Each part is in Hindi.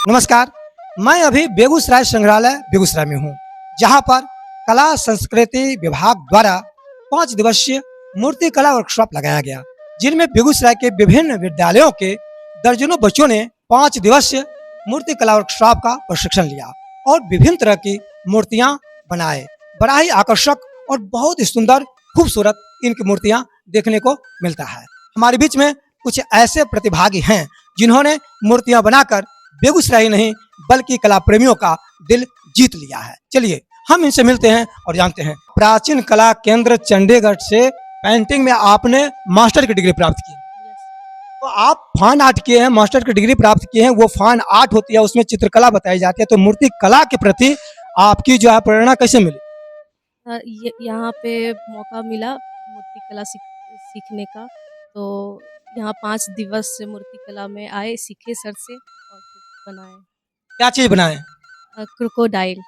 नमस्कार। मैं अभी बेगूसराय संग्रहालय बेगूसराय में हूँ, जहाँ पर कला संस्कृति विभाग द्वारा 5 दिवसीय मूर्ति कला वर्कशॉप लगाया गया, जिनमें बेगूसराय के विभिन्न विद्यालयों के दर्जनों बच्चों ने 5 दिवसीय मूर्ति कला वर्कशॉप का प्रशिक्षण लिया और विभिन्न तरह की मूर्तियाँ बनाए। बड़ा ही आकर्षक और बहुत ही सुंदर खूबसूरत इनकी मूर्तियाँ देखने को मिलता है। हमारे बीच में कुछ ऐसे प्रतिभागी हैं जिन्होंने मूर्तियाँ बनाकर बेगूसराय ही नहीं बल्कि कला प्रेमियों का दिल जीत लिया है। चलिए हम इनसे मिलते हैं और जानते हैं। प्राचीन कला केंद्र चंडीगढ़ से पेंटिंग में आपने मास्टर की डिग्री प्राप्त की, तो आप फाइन आर्ट किए हैं, मास्टर की डिग्री प्राप्त किए हैं। वो फाइन आर्ट होती है, उसमें चित्रकला बताई जाती है। तो मूर्ति कला के प्रति आपकी जो है प्रेरणा कैसे मिली? यहाँ पे मौका मिला मूर्ति कला सीखने का, तो यहाँ 5 दिवस से मूर्ति कला में आए, सीखे सर से और फिर बनाए। क्या चीज बनाए? क्रोकोडाइल।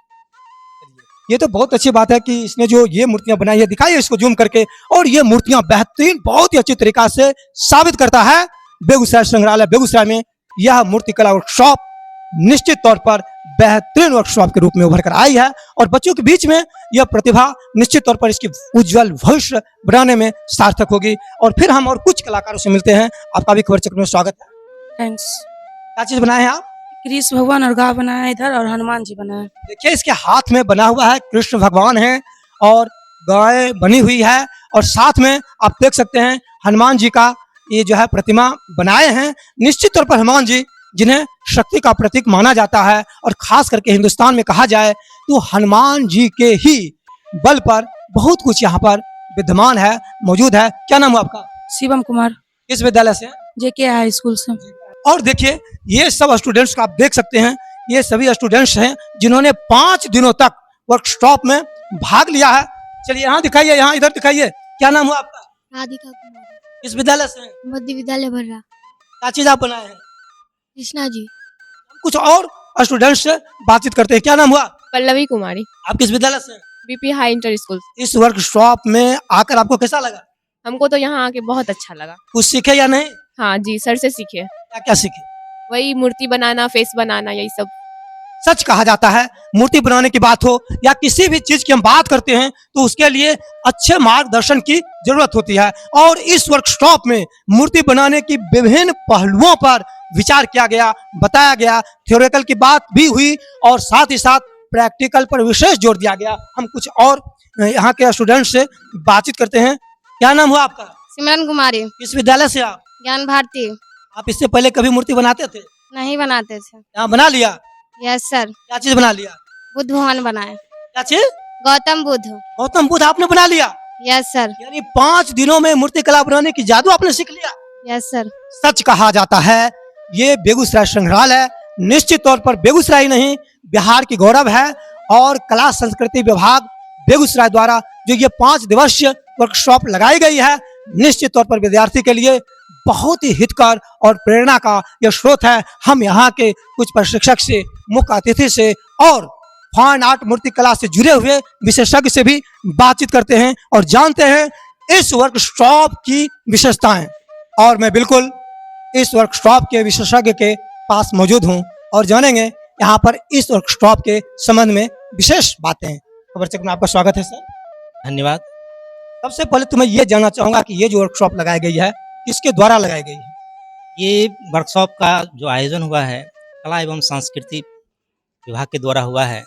ये तो बहुत अच्छी बात है कि इसने जो ये मूर्तियां बनाई है, दिखाइए इसको जूम करके। और ये मूर्तियां बेहतरीन, बहुत ही अच्छी तरीका से साबित करता है बेगूसराय संग्रहालय बेगूसराय में यह मूर्ति कला वर्कशॉप निश्चित तौर पर बेहतरीन वर्कशॉप के रूप में उभर कर आई है और बच्चों के बीच में यह प्रतिभा निश्चित तौर पर इसकी उज्जवल भविष्य बनाने में सार्थक होगी। और फिर हम और कुछ कलाकारों से मिलते हैं। आपका भी खबर चक्र में स्वागत है। थैंक्स। क्या चीज बनाए हैं आप? कृष्ण भगवान और गाय बनाया है इधर, और हनुमान जी बनाए। देखिए इसके हाथ में बना हुआ है कृष्ण भगवान है और गाय बनी हुई है, और साथ में आप देख सकते हैं हनुमान जी का ये जो है प्रतिमा बनाए हैं। निश्चित तौर पर हनुमान जी जिन्हें शक्ति का प्रतीक माना जाता है, और खास करके हिंदुस्तान में कहा जाए तो हनुमान जी के ही बल पर बहुत कुछ यहाँ पर विद्यमान है, मौजूद है। क्या नाम है आपका? शिवम कुमार। किस विद्यालय से? जेके हाई स्कूल से। और देखिए ये सब स्टूडेंट्स का आप देख सकते हैं, ये सभी स्टूडेंट्स हैं जिन्होंने 5 दिनों तक वर्कशॉप में भाग लिया है। चलिए यहाँ दिखाइए, यहाँ इधर दिखाइए। क्या नाम हुआ आपका? राधिका कुमारी। किस विद्यालय से? मध्य विद्यालय भर्रा। क्या चीज आप बनाए हैं? कृष्णा जी। कुछ और स्टूडेंट्स से बातचीत करते हैं। क्या नाम हुआ? पल्लवी कुमारी। आप किस विद्यालय से? BP high inter school. इस वर्कशॉप में आकर आपको कैसा लगा? हमको तो यहाँ आके बहुत अच्छा लगा। कुछ सीखे या नहीं? हाँ जी, सर से सीखे। क्या क्या सीखे? वही मूर्ति बनाना, फेस बनाना, यही सब। सच कहा जाता है, मूर्ति बनाने की बात हो या किसी भी चीज की हम बात करते हैं तो उसके लिए अच्छे मार्गदर्शन की जरूरत होती है। और इस वर्कशॉप में मूर्ति बनाने की विभिन्न पहलुओं पर विचार किया गया, बताया गया, थ्योरेटिकल की बात भी हुई और साथ ही साथ प्रैक्टिकल पर विशेष जोर दिया गया। हम कुछ और यहाँ के स्टूडेंट से बातचीत करते हैं। क्या नाम हुआ आपका? सिमरन कुमारी। किस विद्यालय से आप? ज्ञान भारती। आप इससे पहले कभी मूर्ति बनाते थे? नहीं बनाते थे। यहाँ बना लिया? Yes sir. क्या चीज बना लिया? बुद्ध भगवान बनाए। क्या चीज? गौतम बुद्ध। गौतम बुद्ध आपने बना लिया? Yes sir. यानी 5 दिनों में मूर्ति कला बनाने की जादू आपने सीख लिया? Yes sir. सच कहा जाता है, ये बेगूसराय संग्रहालय निश्चित तौर पर बेगूसराय नहीं बिहार की गौरव है। और कला संस्कृति विभाग बेगूसराय द्वारा जो ये 5 दिवसीय वर्कशॉप लगाई गई है, निश्चित तौर पर विद्यार्थी के लिए बहुत ही हितकर और प्रेरणा का यह स्रोत है। हम यहाँ के कुछ प्रशिक्षक से, मुख्य अतिथि से और फाइन आर्ट मूर्ति कला से जुड़े हुए विशेषज्ञ से भी बातचीत करते हैं और जानते हैं इस वर्कशॉप की विशेषताएं। और मैं बिल्कुल इस वर्कशॉप के विशेषज्ञ के पास मौजूद हूं और जानेंगे यहाँ पर इस वर्कशॉप के संबंध में विशेष बातें। खबर चेक में आपका स्वागत है सर। धन्यवाद। सबसे पहले तो मैं ये जानना चाहूंगा कि ये जो वर्कशॉप लगाई गई है किसके द्वारा लगाई गई है? ये वर्कशॉप का जो आयोजन हुआ है कला एवं संस्कृति विभाग के द्वारा हुआ है।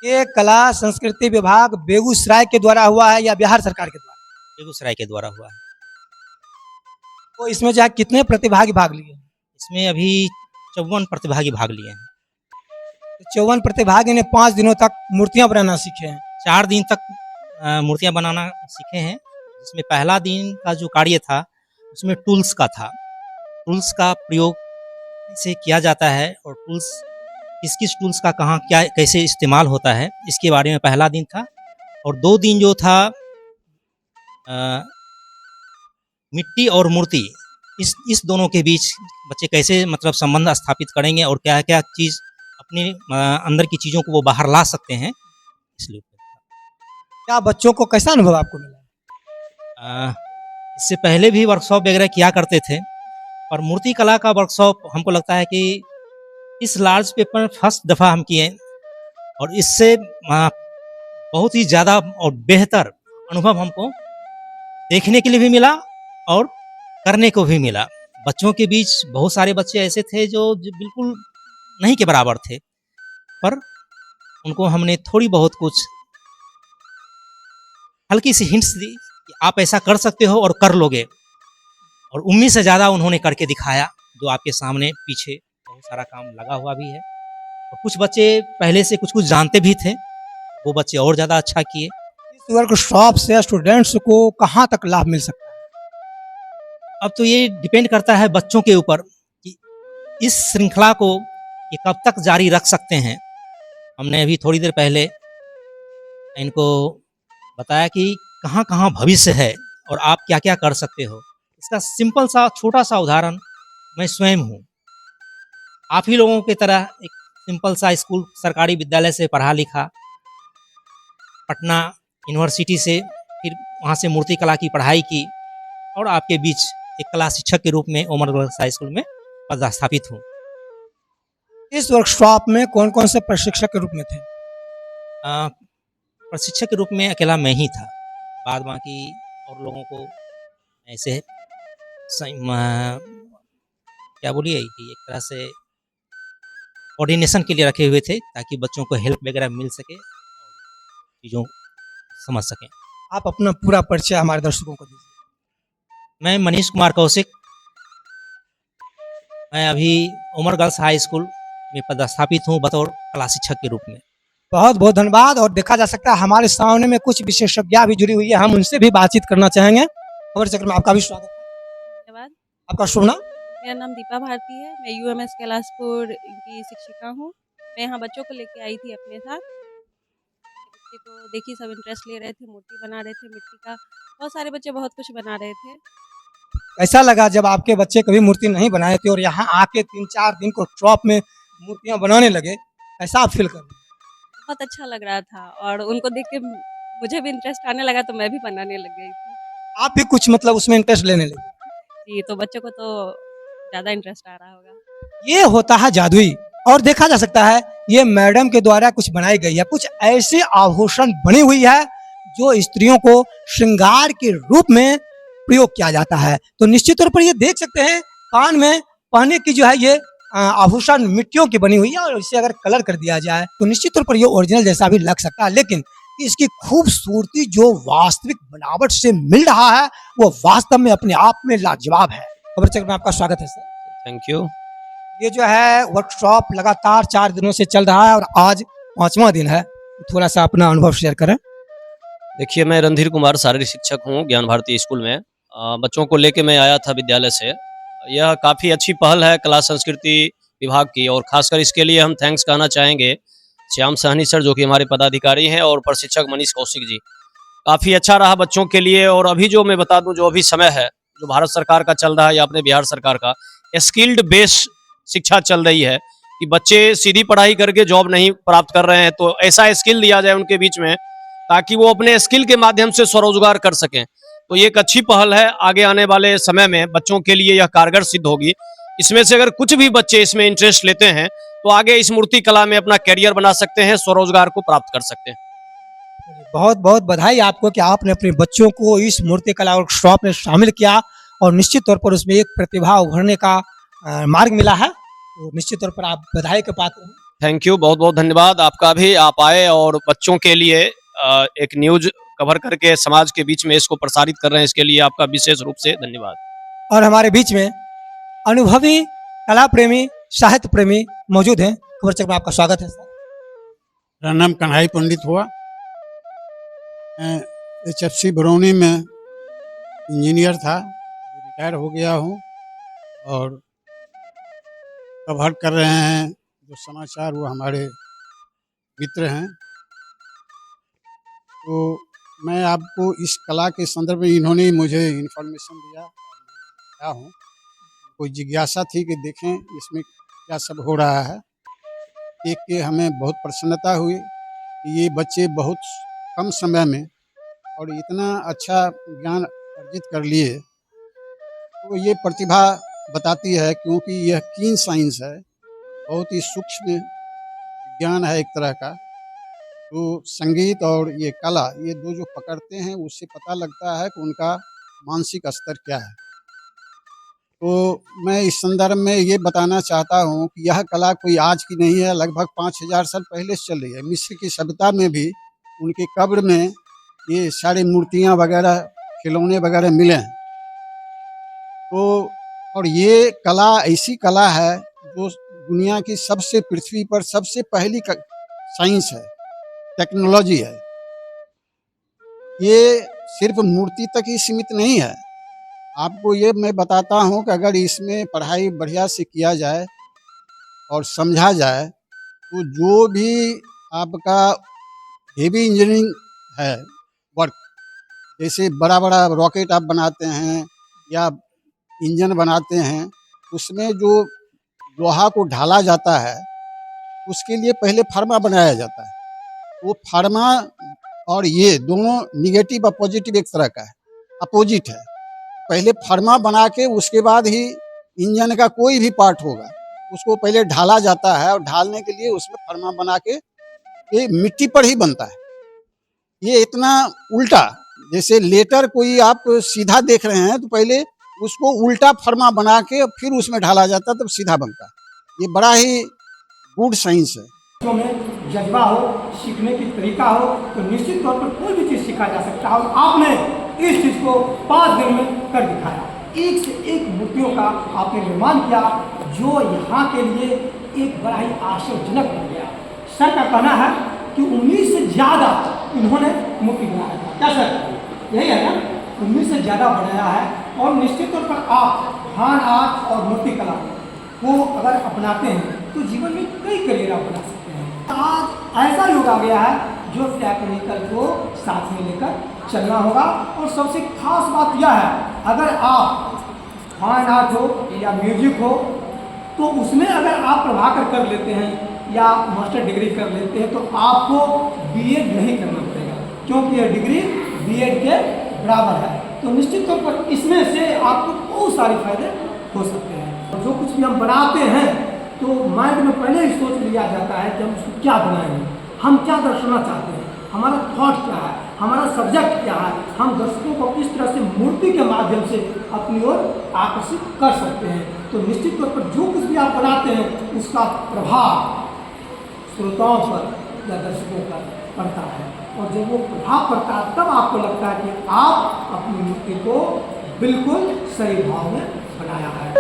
ये कला संस्कृति विभाग बेगूसराय के द्वारा हुआ है या बिहार सरकार के द्वारा? बेगूसराय के द्वारा हुआ है। तो इसमें जो है कितने प्रतिभागी भाग लिए? इसमें अभी 54 प्रतिभागी भाग लिए हैं। 54 प्रतिभागी ने 5 दिनों तक मूर्तियां बनाना सीखे हैं। 4 दिन तक मूर्तियां बनाना सीखे हैं, जिसमें पहला दिन का जो कार्य था उसमें टूल्स का था। टूल्स का प्रयोग से किया जाता है और टूल्स किस किस टूल्स का कहाँ क्या कैसे इस्तेमाल होता है इसके बारे में पहला दिन था। और 2 दिन जो था मिट्टी और मूर्ति, इस दोनों के बीच बच्चे कैसे मतलब संबंध स्थापित करेंगे और क्या क्या चीज़ अपने अंदर की चीज़ों को वो बाहर ला सकते हैं, इसलिए। क्या बच्चों को कैसा अनुभव आपको मिला? इससे पहले भी वर्कशॉप वगैरह किया करते थे, पर मूर्ति कला का वर्कशॉप हमको लगता है कि इस लार्ज पेपर फर्स्ट दफ़ा हम किए और इससे बहुत ही ज़्यादा और बेहतर अनुभव हमको देखने के लिए भी मिला और करने को भी मिला। बच्चों के बीच बहुत सारे बच्चे ऐसे थे जो बिल्कुल नहीं के बराबर थे, पर उनको हमने थोड़ी बहुत कुछ हल्की सी हिंट्स दी कि आप ऐसा कर सकते हो और कर लोगे, और उम्मीद से ज़्यादा उन्होंने करके दिखाया, जो आपके सामने पीछे बहुत सारा काम लगा हुआ भी है। और कुछ बच्चे पहले से कुछ जानते भी थे, वो बच्चे और ज़्यादा अच्छा किए। इस वर्कशॉप से स्टूडेंट्स को कहाँ तक लाभ मिल सकता है? अब तो ये डिपेंड करता है बच्चों के ऊपर कि इस श्रृंखला को ये कब तक जारी रख सकते हैं। हमने अभी थोड़ी देर पहले इनको बताया कि कहाँ-कहाँ भविष्य है और आप क्या-क्या कर सकते हो। इसका सिंपल सा छोटा सा उदाहरण मैं स्वयं हूँ। आप ही लोगों की तरह एक सिंपल सा स्कूल सरकारी विद्यालय से पढ़ा लिखा, पटना यूनिवर्सिटी से फिर वहाँ से मूर्ति कला की पढ़ाई की और आपके बीच एक कला शिक्षक के रूप में ओमर गर्ल्स हाई स्कूल में पदस्थापित हूँ। इस वर्कशॉप में कौन कौन से प्रशिक्षक के रूप में थे? प्रशिक्षक के रूप में अकेला मैं ही था, बाद बाकी और लोगों को ऐसे क्या बोलिए कि एक तरह से कोऑर्डिनेशन के लिए रखे हुए थे ताकि बच्चों को हेल्प वगैरह मिल सके, चीज़ों समझ सकें। आप अपना पूरा परिचय हमारे दर्शकों को दीजिए। मैं मनीष कुमार कौशिक, मैं अभी उमर गर्ल्स हाई स्कूल में पदस्थापित हूँ बतौर कला शिक्षक के रूप में। बहुत बहुत धन्यवाद। और देखा जा सकता है हमारे सामने में कुछ विशेषज्ञ भी जुड़ी हुई है, हम उनसे भी बातचीत करना चाहेंगे। खबर चक्र में आपका भी स्वागत है। धन्यवाद। आपका शुभ नाम? मेरा नाम दीपा भारती है। मैं यूएमएस कैलाशपुर की शिक्षिका हूँ। मैं यहाँ बच्चों को लेके आई थी अपने साथ। बच्चे को देखिए सब इंटरेस्ट ले रहे थे, मूर्ति बना रहे थे मिट्टी का। बहुत सारे बच्चे बहुत कुछ बना रहे थे। ऐसा लगा जब आपके बच्चे कभी मूर्ति नहीं बनाए थे और यहाँ आके 3-4 दिन को शॉप में मूर्तियाँ बनाने लगे, ऐसा आप फील कर रहे हैं? बहुत अच्छा लग रहा था और उनको देख के मुझे भी इंटरेस्ट आने लगा तो मैं भी बनाने लग गई थी। आप भी कुछ मतलब उसमें इंटरेस्ट लेने लगे? जी, तो बच्चों को तो ज़्यादा इंटरेस्ट आ रहा होगा। ये होता है जादुई। और देखा जा सकता है ये मैडम के द्वारा कुछ बनाई गई है, कुछ ऐसे आभूषण बनी हुई है जो स्त्रियों को श्रृंगार के रूप में प्रयोग किया जाता है। तो निश्चित तौर पर ये देख सकते हैं कान में पहनने की जो है ये आभूषण मिट्टियों की बनी हुई है और इसे अगर कलर कर दिया जाए तो निश्चित तौर पर ये ओरिजिनल जैसा भी लग सकता है, लेकिन इसकी खूबसूरती जो वास्तविक बनावट से मिल रहा है वो वास्तव में अपने आप में लाजवाब है। खबर चक्र में आपका स्वागत है सर। Thank you. ये जो है वर्कशॉप लगातार 4 दिनों से चल रहा है और आज 5वां दिन है, थोड़ा सा अपना अनुभव शेयर करें। देखिए, मैं रणधीर कुमार शारीरिक शिक्षक हूँ ज्ञान भारती स्कूल में। बच्चों को लेके मैं आया था विद्यालय से। यह काफ़ी अच्छी पहल है कला संस्कृति विभाग की और खासकर इसके लिए हम थैंक्स कहना चाहेंगे श्याम साहनी सर जो कि हमारे पदाधिकारी हैं और प्रशिक्षक मनीष कौशिक जी। काफ़ी अच्छा रहा बच्चों के लिए। और अभी जो मैं बता दूं जो अभी समय है जो भारत सरकार का चल रहा है या अपने बिहार सरकार का स्किल्ड बेस शिक्षा चल रही है कि बच्चे सीधी पढ़ाई करके जॉब नहीं प्राप्त कर रहे हैं तो ऐसा स्किल दिया जाए उनके बीच में ताकि वो अपने स्किल के माध्यम से स्वरोजगार कर सकें। तो ये एक अच्छी पहल है। आगे आने वाले समय में बच्चों के लिए यह कारगर सिद्ध होगी। इसमें से अगर कुछ भी बच्चे इसमें इंटरेस्ट लेते हैं तो आगे इस मूर्ति कला में अपना करियर बना सकते हैं, स्वरोजगार को प्राप्त कर सकते हैं। बहुत बहुत बधाई आपको कि आपने अपने बच्चों को इस मूर्ति कला वर्कशॉप में शामिल किया और निश्चित तौर पर उसमें एक प्रतिभा उभरने का मार्ग मिला है, तो निश्चित तौर पर आप बधाई के पात्र हैं। थैंक यू, बहुत बहुत धन्यवाद आपका भी। आप आए और बच्चों के लिए एक न्यूज कवर करके समाज के बीच में इसको प्रसारित कर रहे हैं, इसके लिए आपका विशेष रूप से धन्यवाद। और हमारे बीच में अनुभवी कला प्रेमी साहित्य प्रेमी मौजूद हैं। खबर चक्र में आपका स्वागत है सर। मेरा नाम कन्हई पंडित हुआ। मैं HFC बरौनी में इंजीनियर था, रिटायर हो गया हूँ और कवर कर रहे हैं जो समाचार वो हमारे मित्र हैं। तो मैं आपको इस कला के संदर्भ में इन्होंने मुझे इन्फॉर्मेशन दिया, आया हूँ। कोई जिज्ञासा थी कि देखें इसमें क्या सब हो रहा है। देख के हमें बहुत प्रसन्नता हुई कि ये बच्चे बहुत कम समय में और इतना अच्छा ज्ञान अर्जित कर लिए। तो ये प्रतिभा बताती है क्योंकि यह कीन साइंस है बहुत ही सूक्ष्म विज्ञान है एक तरह का। तो संगीत और ये कला, ये दो जो पकड़ते हैं उससे पता लगता है कि उनका मानसिक स्तर क्या है। तो मैं इस संदर्भ में ये बताना चाहता हूँ कि यह कला कोई आज की नहीं है, लगभग 5000 साल पहले से चल रही है। मिस्र की सभ्यता में भी उनके कब्र में ये सारी मूर्तियाँ वगैरह, खिलौने वगैरह मिले हैं। तो और ये कला ऐसी कला है जो दुनिया की सबसे, पृथ्वी पर सबसे पहली साइंस है, टेक्नोलॉजी है। ये सिर्फ मूर्ति तक ही सीमित नहीं है। आपको ये मैं बताता हूँ कि अगर इसमें पढ़ाई बढ़िया से किया जाए और समझा जाए तो जो भी आपका हेवी इंजीनियरिंग है वर्क, जैसे बड़ा बड़ा रॉकेट आप बनाते हैं या इंजन बनाते हैं, उसमें जो लोहा को ढाला जाता है उसके लिए पहले फार्मा बनाया जाता है। वो फार्मा और ये दोनों निगेटिव और पॉजिटिव एक तरह का है, अपोजिट है। पहले फार्मा बना के उसके बाद ही इंजन का कोई भी पार्ट होगा उसको पहले ढाला जाता है, और ढालने के लिए उसमें फार्मा बना के ये मिट्टी पर ही बनता है। ये इतना उल्टा, जैसे लेटर कोई आप सीधा देख रहे हैं तो पहले उसको उल्टा फर्मा बना के फिर उसमें ढाला जाता तब सीधा बनता है। ये बड़ा ही गुड साइंस है। बच्चों में जज्बा हो, सीखने की तरीका हो तो निश्चित तौर पर कोई भी चीज़ सीखा जा सकता है। और आपने इस चीज़ को 5 दिन में कर दिखाया। एक से एक मूर्तियों का आपने निर्माण किया जो यहाँ के लिए एक बड़ा ही आश्चर्यजनक बन गया। सर का कहना है कि 19 से ज़्यादा इन्होंने मूर्ति बनाया था। क्या सर, यही है ना? 19 से ज़्यादा बनाया है। और निश्चित तौर पर आप फाइन आर्ट और मूर्ति कला को अगर अपनाते हैं तो जीवन में कई करियर आप बना सकते हैं। आज ऐसा युग आ गया है जो टेक्निकल को साथ में लेकर चलना होगा। और सबसे खास बात यह है, अगर आप फाइन आर्ट हो या म्यूजिक हो तो उसमें अगर आप प्रभाकर कर लेते हैं या मास्टर डिग्री कर लेते हैं तो आपको बीएड नहीं करना पड़ेगा, क्योंकि यह डिग्री बीएड के बराबर है। तो निश्चित तौर पर इसमें से आपको बहुत सारे फायदे हो सकते हैं। और जो कुछ भी हम बनाते हैं तो माइंड में पहले ही सोच लिया जाता है कि हम उसको क्या बनाएंगे, हम क्या दर्शाना चाहते हैं, हमारा थॉट क्या है, हमारा सब्जेक्ट क्या है, हम दर्शकों को किस तरह से मूर्ति के माध्यम से अपनी ओर आकर्षित कर सकते हैं। तो निश्चित तौर पर जो कुछ भी आप बनाते हैं उसका प्रभाव श्रोताओं पर या दर्शकों पर पड़ता है। और जब वो प्रभाव पड़ता है तब आपको लगता है कि आप अपनी मूर्ति को बिल्कुल सही भाव में बनाया है।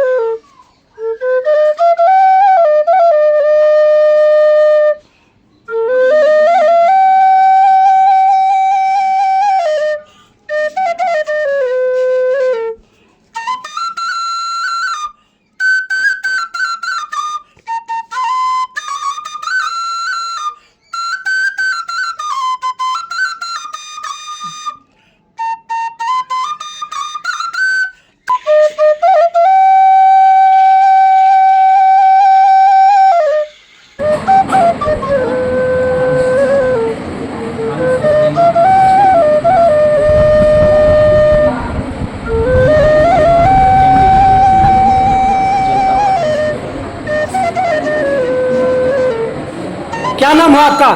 क्या नाम है आपका?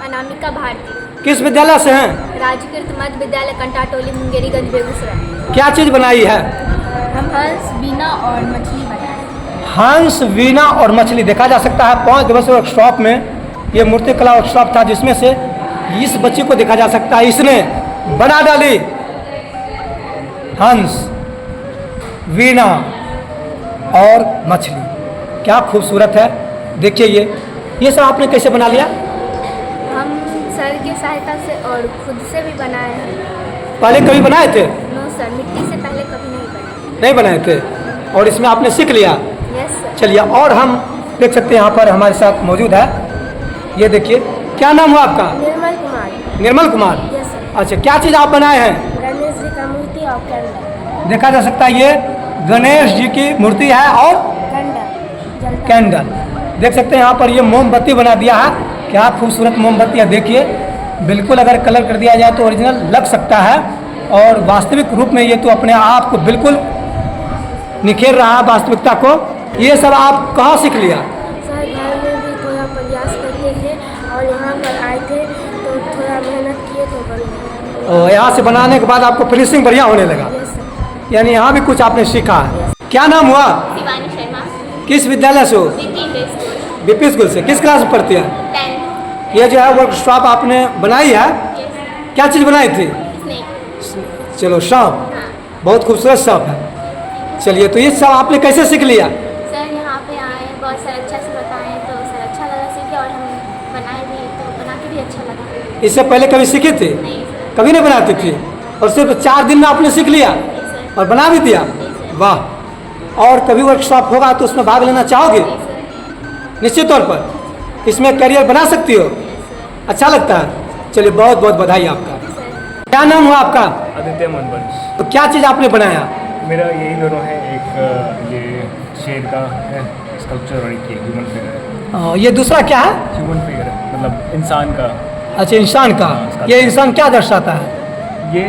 अनामिका भारती। किस विद्यालय से हैं? राजकीय मध्य विद्यालय कंटाटोली मुंगेरीगंज बेगूसराय। क्या चीज़ बनाई है? हम हंस, बीना और मछली बनाए। हंस, वीणा और मछली। देखा जा सकता है 5 दिवसीय वर्कशॉप में ये मूर्ति कला वर्कशॉप था, जिसमें से इस बच्चे को देखा जा सकता है इसने बना डाली हंस, वीणा और मछली। क्या खूबसूरत है, देखिए ये सब आपने कैसे बना लिया? हम सर की सहायता से और खुद से भी बनाए हैं। पहले कभी बनाए थे? नो सर, मिट्टी से पहले कभी नहीं बनाए। नहीं बनाए थे, और इसमें आपने सीख लिया? Yes sir. चलिए, और हम देख सकते हैं यहाँ पर हमारे साथ मौजूद है, ये देखिए। क्या नाम हुआ आपका? निर्मल कुमार। निर्मल कुमार। Yes sir. अच्छा, क्या चीज़ आप बनाए हैं? गणेश जी का मूर्ति और कैंडल। देखा जा सकता है ये गणेश जी की मूर्ति है और कैंडल। देख सकते हैं यहाँ पर ये मोमबत्ती बना दिया है। क्या खूबसूरत मोमबत्ती है, देखिए। बिल्कुल अगर कलर कर दिया जाए तो ओरिजिनल लग सकता है, और वास्तविक रूप में ये तो अपने आप को बिल्कुल निखेर रहा है वास्तविकता को। ये सब आप कहाँ सीख लिया? सर घर और यहाँ से बनाने के बाद आपको फिनिशिंग बढ़िया होने लगा, यानी यहाँ भी कुछ आपने सीखा है। क्या नाम हुआ? शिवानी शर्मा, किस विद्यालय से हो? बीपी स्कूल से। किस क्लास में पढ़ती है? 10th। ये जो है वर्कशॉप आपने बनाई है, क्या चीज़ बनाई थी? स्नेक। चलो सांप, बहुत खूबसूरत सांप है। चलिए, तो ये सब आपने कैसे सीख लिया? सर यहाँ पे आए, बहुत सर अच्छा से बताएं तो सर अच्छा लगा सीखे, और हम बनाए भी तो बना के भी अच्छा लगा। इससे पहले कभी सीखे थे? नहीं सर। कभी नहीं बनाती थी, और सिर्फ 4 दिन में आपने सीख लिया नहीं सर। और बना भी दिया? नहीं सर। वाह। और कभी वर्कशॉप होगा तो उसमें भाग लेना चाहोगे? नहीं सर। निश्चित तौर पर इसमें करियर बना सकती हो। अच्छा लगता है। चलिए, बहुत बहुत बधाई आपका। क्या नाम हुआ आपका? आदित्य मनवंश। तो क्या चीज़ आपने बनाया? मेरा यही दोनों है, एक ये शेर का है स्कल्पचर और एक ये ह्यूमन फिगर है। ये दूसरा क्या है? ह्यूमन फिगर है, मतलब इंसान का। अच्छा, इंसान का। ये इंसान क्या दर्शाता है? ये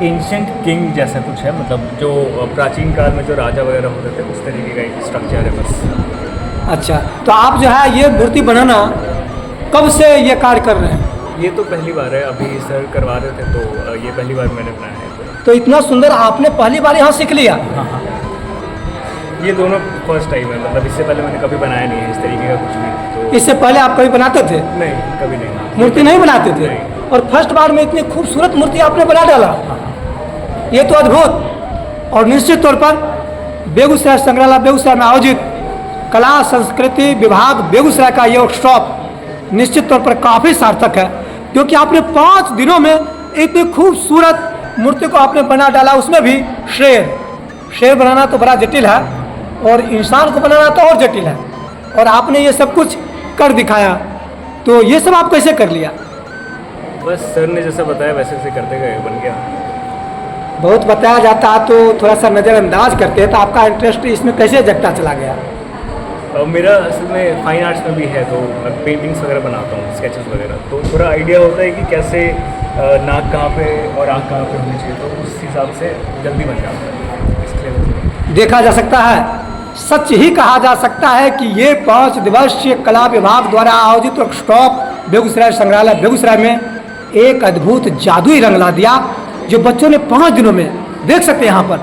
एंशंट किंग जैसा कुछ है, मतलब जो प्राचीन काल में जो राजा वगैरह होते थे उस तरीके का एक स्ट्रक्चर है बस। अच्छा, तो आप जो है ये मूर्ति बनाना कब से ये कार्य कर रहे हैं? ये तो पहली बार है, अभी सर करवा रहे थे तो ये पहली बार मैंने बनाया है। तो इतना सुंदर आपने पहली बार यहाँ सीख लिया? हाँ, ये दोनों फर्स्ट टाइम है, मतलब इससे पहले मैंने कभी बनाया नहीं है इस तरीके का कुछ भी। तो इससे पहले आप कभी बनाते थे? नहीं, कभी नहीं, मूर्ति नहीं बनाते थे? नहीं। और फर्स्ट बार में इतनी खूबसूरत मूर्ति आपने बना डाला, ये तो अद्भुत। और निश्चित तौर पर बेगूसराय संग्रहालय बेगूसराय में आयोजित कला संस्कृति विभाग बेगूसराय का ये वर्कशॉप निश्चित तौर पर काफ़ी सार्थक है, क्योंकि आपने 5 दिनों में इतनी खूबसूरत मूर्ति को आपने बना डाला, उसमें भी शेर बनाना तो बड़ा जटिल है, और इंसान को बनाना तो और जटिल है, और आपने ये सब कुछ कर दिखाया। तो ये सब आप कैसे कर लिया? बस सर ने जैसा बताया वैसे वैसे करते गए, बन गया। बहुत बताया जाता है तो थोड़ा सा नज़रअंदाज करते हैं, तो आपका इंटरेस्ट इसमें कैसे जगता चला गया? मेरा असल में फाइन आर्ट्स में भी है, तो मैं पेंटिंग्स वगैरह बनाता हूँ, स्केचेस वगैरह, तो थोड़ा आइडिया होता है कि कैसे नाक कहाँ पे और आँख कहाँ पे होनी चाहिए, तो उस हिसाब से जल्दी बन जाता है, इसलिए। देखा जा सकता है, सच ही कहा जा सकता है कि ये 5 दिवसीय कला विभाग द्वारा आयोजित वर्कशॉप बेगूसराय संग्रहालय बेगूसराय में एक अद्भुत जादुई रंग ला दिया, जो बच्चों ने 5 दिनों में देख सकते हैं। यहाँ पर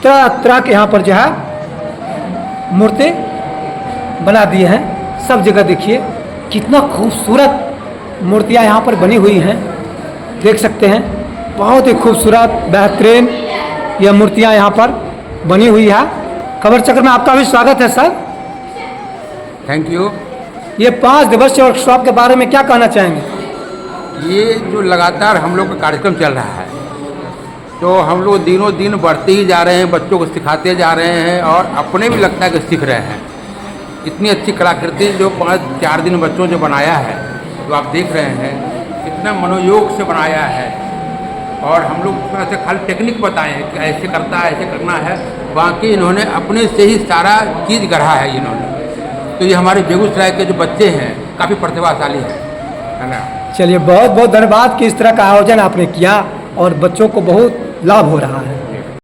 तरह तरह के यहाँ पर जो है मूर्ति बना दिए हैं, सब जगह देखिए कितना खूबसूरत मूर्तियाँ यहाँ पर बनी हुई हैं, देख सकते हैं। बहुत ही खूबसूरत बेहतरीन यह मूर्तियाँ यहाँ पर बनी हुई है। खबर चक्र में आपका भी स्वागत है सर। Thank you. ये 5 दिवसीय वर्कशॉप के बारे में क्या कहना चाहेंगे? ये जो लगातार हम लोग का कार्यक्रम चल रहा है, तो हम लोग दिनों दिन बढ़ते ही जा रहे हैं, बच्चों को सिखाते जा रहे हैं, और अपने भी लगता है कि सीख रहे हैं। इतनी अच्छी कलाकृति जो 5-4 दिन बच्चों ने बनाया है, जो आप देख रहे हैं, कितना मनोयोग से बनाया है। और हम लोग ऐसे खाली टेक्निक बताए हैं कि ऐसे करता है, ऐसे करना है, बाकी इन्होंने अपने से ही सारा चीज़ गढ़ा है इन्होंने। तो ये हमारे बेगूसराय के जो बच्चे हैं काफ़ी प्रतिभाशाली है ना। चलिए, बहुत बहुत धन्यवाद कि इस तरह का आयोजन आपने किया और बच्चों को बहुत लाभ हो रहा है।